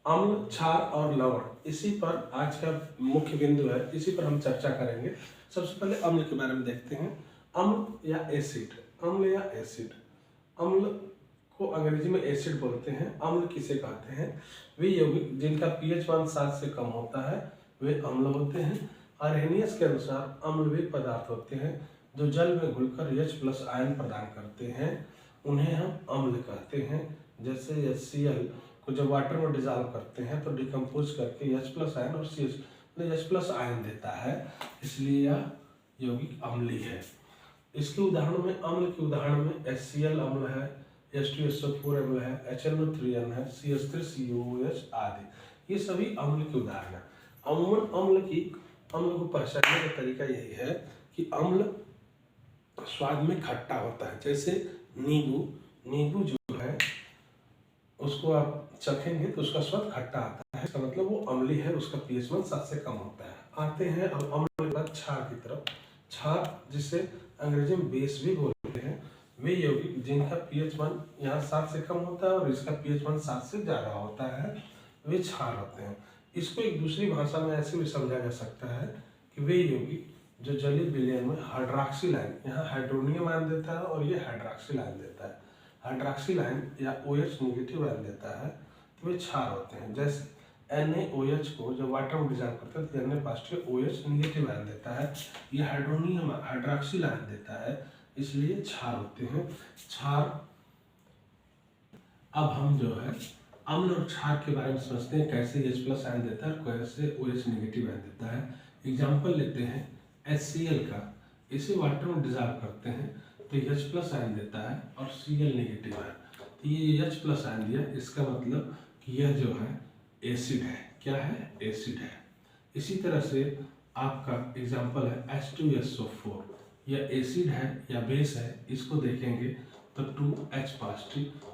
अम्ल, क्षार और लवण, इसी पर आज का मुख्य बिंदु है, इसी पर हम चर्चा करेंगे। सबसे पहले अम्ल के बारे में देखते हैं। अम्ल या एसिड, अम्ल या एसिड। अम्ल को अंग्रेजी में एसिड बोलते हैं। अम्ल किसे कहते हैं? वे यौगिक जिनका पीएच मान 7 से कम होता है वे अम्ल होते हैं। आर्हेनियस के अनुसार अम्ल वे पदार्थ होते हैं जो जल में घुलकर H+ आयन प्रदान करते हैं, उन्हें हम अम्ल कहते हैं। जैसे HCl को जब वाटर में डिजॉल्व करते हैं तो डिकम्पोज करके H+ आयन और H+ आयन देता है, इसलिए यह यौगिक अम्लीय है। इसके उदाहरण में, अम्ल के उदाहरण में HCl अम्ल है, H2SO4 अम्ल है, HNO3 है, CH3COOH आदि, ये सभी अम्ल के उदाहरण हैं। अमूमन अम्ल को पहचानने का तरीका यही है कि अम्ल स्वाद में खट्टा होता है। जैसे नींबू जो है उसको आप चखेंगे तो उसका स्वाद खट्टा आता है, इसका मतलब वो अम्लीय है, उसका पीएच मान 7 से कम होता है। आते हैं अब अम्ल के बाद क्षार की तरफ। क्षार, जिसे अंग्रेजी में बेस भी बोलते हैं, वे यौगिक जिनका पीएच मान यहाँ 7 से कम होता है और इसका पीएच मान 7 से ज़्यादा होता है, वे क्षार होते हैं। इसको एक दूसरी भाषा में ऐसे भी समझा जा सकता है कि वे यौगिक जो जलीय विलयन में हाइड्रॉक्सिल आयन, यहाँ हाइड्रोनियम आयन देता है और ये हाइड्रॉक्सिल आयन देता है, हाइड्रॉक्सिल आयन या OH नेगेटिव आयन देता है, तो वे क्षार होते हैं। जैसे NaOH को जब वाटर में डिजॉल्व करते हैं तो Na+OH नेगेटिव आयन देता है, ये हाइड्रोनियम हाइड्रॉक्सिल आयन देता है, इसलिए क्षार होते हैं। क्षार, अब हम जो है अम्ल और क्षार के बारे में समझते हैं, कैसे H+ आयन देता है, कैसे OH नेगेटिव आयन देता है। एग्जाम्पल लेते हैं HCl का, इसे वाटर में डिजॉल्व करते हैं तो H+ आयन देता है और Cl नेगेटिव आयन, तो ये H+ आयन दिया, इसका मतलब कि यह जो है एसिड है। क्या है? एसिड है। इसी तरह से आपका एग्जाम्पल है H2SO4, यह एसिड है या बेस है, इसको देखेंगे तो 2H+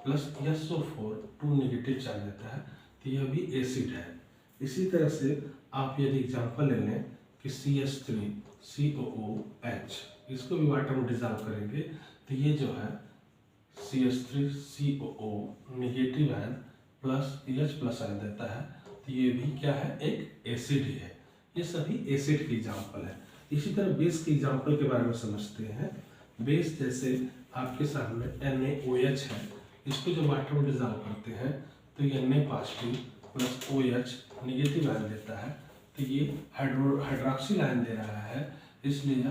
plus SO4 2 negative charge देता है, तो यह भी एसिड है। इसी तरह से आप यदि एग्जाम्पल ले लें कि CH3COOH, इसको भी वाटर में डिजॉल्व करेंगे तो ये जो है CH3COO negative ion plus H+ ion देता है, तो ये भी क्या है? एक एसिड ही है। ये सभी एसिड के एग्जाम्पल है। इसी तरह बेस के एग्जाम्पल के बारे में समझते हैं। बेस जैसे आपके सामने NaOH है, इसको जब वाटर में डिजॉल्व करते हैं तो ये Na+ plus OH negative ion देता है, तो ये हाइड्रॉक्सिल आयन दे रहा है, इसलिए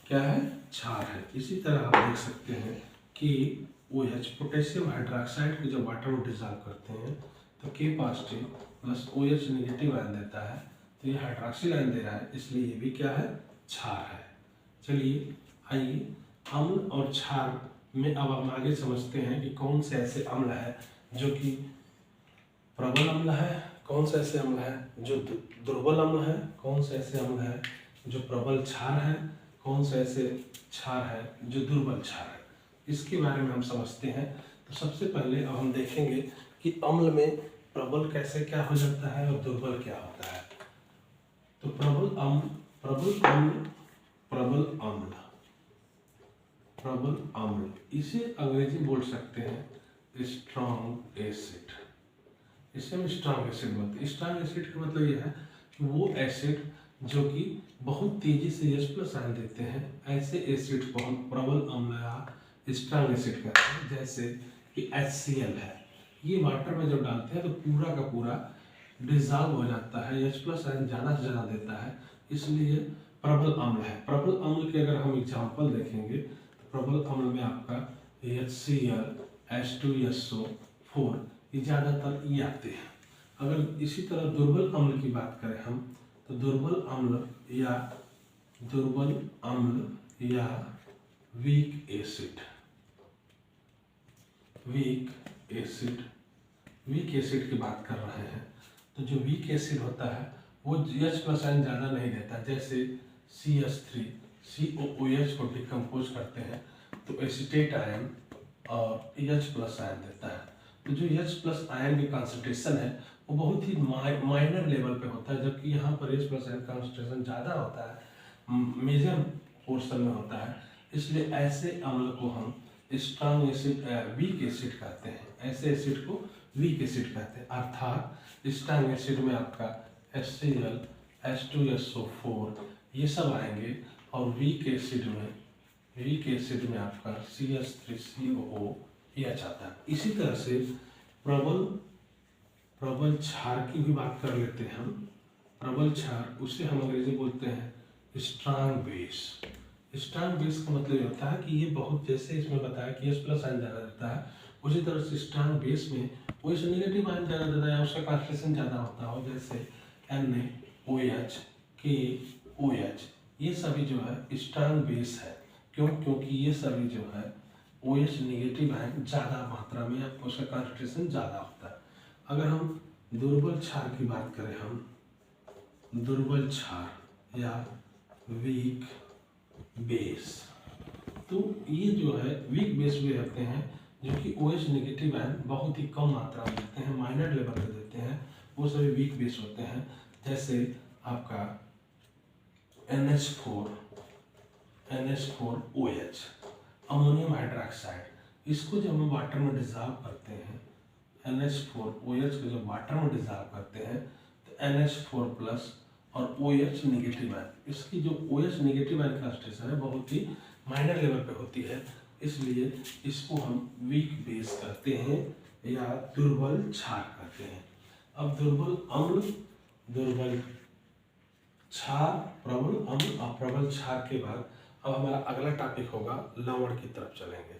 क्या है? क्षार है। इसी तरह आप देख सकते हैं कि OH पोटेशियम हाइड्रोक्साइड को जब वाटर में डिजॉल्व करते हैं तो K+ plus OH negative ion देता है, तो ये हाइड्रॉक्सिल आयन दे रहा है, इसलिए ये भी क्या है? क्षार है। चलिए आइए अम्ल और क्षार में अब हम आगे समझते हैं कि कौन से ऐसे अम्ल है जो कि प्रबल अम्ल है, कौन से ऐसे अम्ल है जो दुर्बल अम्ल है, कौन से ऐसे अम्ल है जो प्रबल क्षार है, कौन से ऐसे क्षार है जो दुर्बल क्षार है, इसके बारे में हम समझते हैं। तो सबसे पहले अब हम देखेंगे कि अम्ल में प्रबल कैसे क्या हो जाता है और दुर्बल क्या होता है। तो प्रबल अम्ल, इसे अंग्रेजी बोल सकते हैं स्ट्रॉन्ग एसिड। इसे हम स्ट्रॉन्ग एसिड बोलते हैं। स्ट्रॉन्ग एसिड का मतलब यह है कि वो एसिड जो कि बहुत तेजी से H+ आयन देते हैं, ऐसे एसिड को हम प्रबल अम्ल या स्ट्रॉन्ग एसिड कहते हैं। जैसे कि HCl है, ये वाटर में जब डालते हैं तो पूरा का पूरा डिजॉल्व हो जाता है, H+ आयन ज़्यादा से ज़्यादा देता है, इसलिए प्रबल अम्ल है। प्रबल अम्ल के अगर हम एग्जाम्पल देखेंगे तो प्रबल अम्ल में आपका HCl, H2SO4, ये ज़्यादातर ये आते हैं। अगर इसी तरह दुर्बल अम्ल की बात करें हम, तो दुर्बल अम्ल या वीक एसिड की बात कर रहे हैं, तो जो वीक एसिड होता है वो H+ आयन ज़्यादा नहीं देता। जैसे CH3COOH को डिकम्पोज करते हैं तो एसीटेट आयन और H+ आयन देता है। तो जो H+ आयन की कॉन्सेंट्रेशन है वो बहुत ही माइनर लेवल पे होता है, जबकि यहाँ पर H+ आयन कॉन्सेंट्रेशन ज़्यादा होता है, मेजर पोर्शन में होता है, इसलिए ऐसे अम्ल को हम स्ट्रॉन्ग एसिड वीक एसिड कहते हैं। ऐसे एसिड को वीक एसिड कहते हैं। अर्थात स्ट्रांग एसिड में आपका HCl, H2SO4 ये सब आएंगे, और वीक एसिड में आपका CH3COO ये आ जाता है। इसी तरह से प्रबल क्षार की भी बात कर लेते हैं हम। प्रबल क्षार, उसे हम अंग्रेजी बोलते हैं स्ट्रांग बेस। स्ट्रांग बेस का मतलब ये होता है कि ये बहुत, जैसे इसमें बताया कि H+ आयन ज़्यादा रहता है, उसी तरह से स्ट्रांग बेस में OH नेगेटिव आयन ज़्यादा रहता है, उसका कॉन्सेंट्रेशन ज़्यादा होता हो, जैसे NaOH, KOH, ये सभी जो है स्ट्रांग बेस है। क्यों? क्योंकि ये सभी जो है OH नेगेटिव आयन ज़्यादा मात्रा में, आपको उसका कॉन्सेंट्रेशन ज़्यादा होता है। अगर हम दुर्बल क्षार की बात करें, हम दुर्बल क्षार या वीक बेस, तो ये जो है वीक बेस भी रहते हैं, जो कि OH नेगेटिव आयन बहुत ही कम मात्रा में देते हैं, माइनर लेवल पे देते हैं, वो सभी वीक बेस होते हैं। जैसे आपका NH4OH, अमोनियम हाइड्रोक्साइड, इसको जब हम वाटर में डिजॉल्व करते हैं, NH4OH को जब वाटर में डिजॉल्व करते हैं तो NH4+ और OH नेगेटिव आयन, इसकी जो OH नेगेटिव आयन कॉन्सेंट्रेशन है बहुत ही माइनर लेवल पे होती है, इसलिए इसको हम वीक बेस कहते हैं या दुर्बल क्षार कहते हैं। अब दुर्बल अम्ल, दुर्बल क्षार, प्रबल अम्ल और प्रबल क्षार के बाद अब हमारा अगला टॉपिक होगा लवण की तरफ चलेंगे।